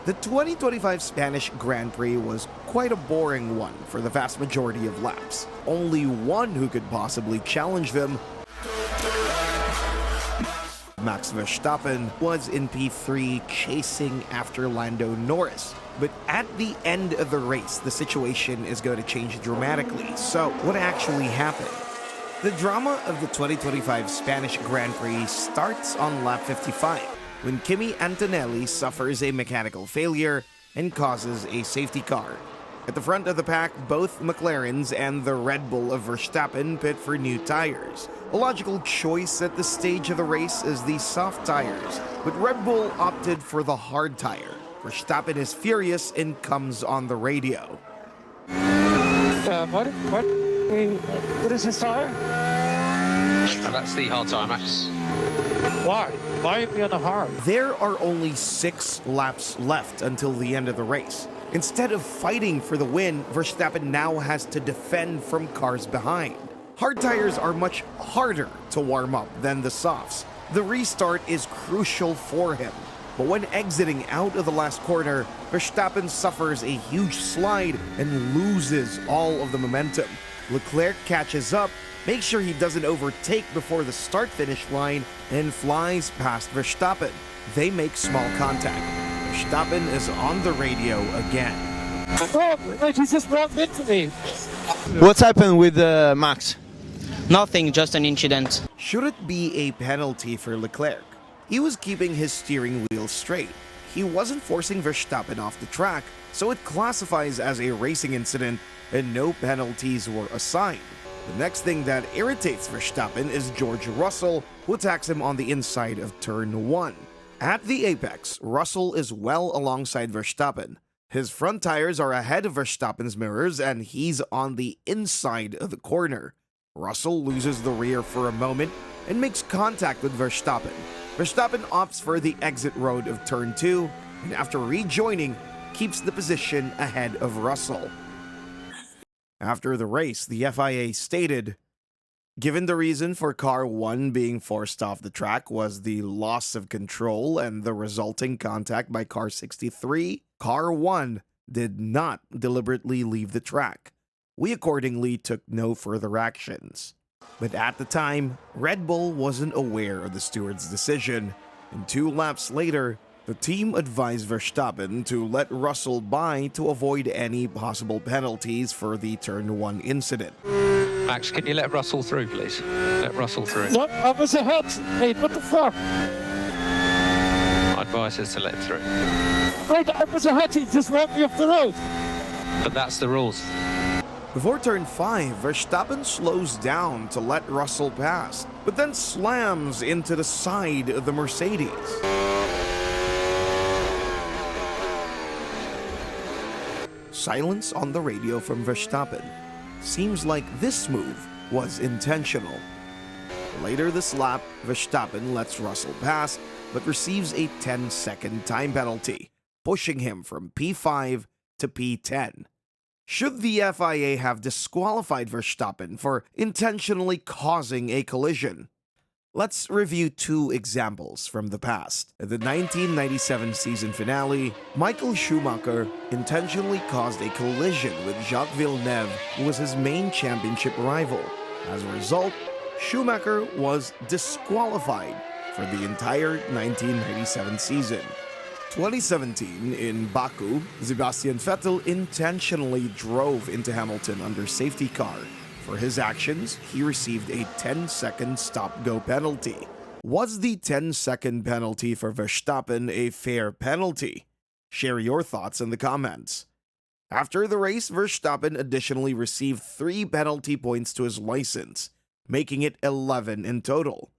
The 2025 Spanish Grand Prix was quite a boring one for the vast majority of laps. Only one who could possibly challenge them, Max Verstappen, was in P3 chasing after Lando Norris. But at the end of the race, the situation is going to change dramatically. So, what actually happened? The drama of the 2025 Spanish Grand Prix starts on lap 55, when Kimi Antonelli suffers a mechanical failure and causes a safety car. At the front of the pack, both McLarens and the Red Bull of Verstappen pit for new tires. A logical choice at this stage of the race is the soft tires, but Red Bull opted for the hard tire. Verstappen is furious and comes on the radio. What is this tire? That's the hard tire, Max. Why? Why are we on the hard? There are only 6 laps left until the end of the race. Instead of fighting for the win, Verstappen now has to defend from cars behind. Hard tires are much harder to warm up than the softs. The restart is crucial for him. But when exiting out of the last corner, Verstappen suffers a huge slide and loses all of the momentum. Leclerc catches up, makes sure he doesn't overtake before the start-finish line, and flies past Verstappen. They make small contact. Verstappen is on the radio again. Oh, he just ran into me. What's happened with Max? Nothing, just an incident. Should it be a penalty for Leclerc? He was keeping his steering wheel straight. He wasn't forcing Verstappen off the track, so it classifies as a racing incident and no penalties were assigned. The next thing that irritates Verstappen is George Russell, who attacks him on the inside of turn 1. At the apex, Russell is well alongside Verstappen. His front tires are ahead of Verstappen's mirrors and he's on the inside of the corner. Russell loses the rear for a moment and makes contact with Verstappen. Verstappen opts for the exit road of turn 2 and after rejoining, keeps the position ahead of Russell. After the race, the FIA stated, given the reason for car 1 being forced off the track was the loss of control and the resulting contact by car 63, car 1 did not deliberately leave the track. We accordingly took no further actions. But at the time, Red Bull wasn't aware of the steward's decision, and 2 laps later, the team advised Verstappen to let Russell by to avoid any possible penalties for the turn 1 incident. Max, can you let Russell through, please? Let Russell through. What? I was ahead. Hey, what the fuck? My advice is to let him through. Wait, I was ahead. He just ran me off the road. But that's the rules. Before turn 5, Verstappen slows down to let Russell pass, but then slams into the side of the Mercedes. Silence on the radio from Verstappen. Seems like this move was intentional. Later this lap, Verstappen lets Russell pass, but receives a 10-second time penalty, pushing him from P5 to P10. Should the FIA have disqualified Verstappen for intentionally causing a collision? Let's review 2 examples from the past. At the 1997 season finale, Michael Schumacher intentionally caused a collision with Jacques Villeneuve, who was his main championship rival. As a result, Schumacher was disqualified for the entire 1997 season. 2017, in Baku, Sebastian Vettel intentionally drove into Hamilton under safety car. For his actions, he received a 10-second stop-go penalty. Was the 10-second penalty for Verstappen a fair penalty? Share your thoughts in the comments. After the race, Verstappen additionally received 3 penalty points to his license, making it 11 in total.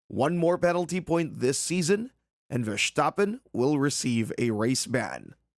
1 more penalty point this season, and Verstappen will receive a race ban.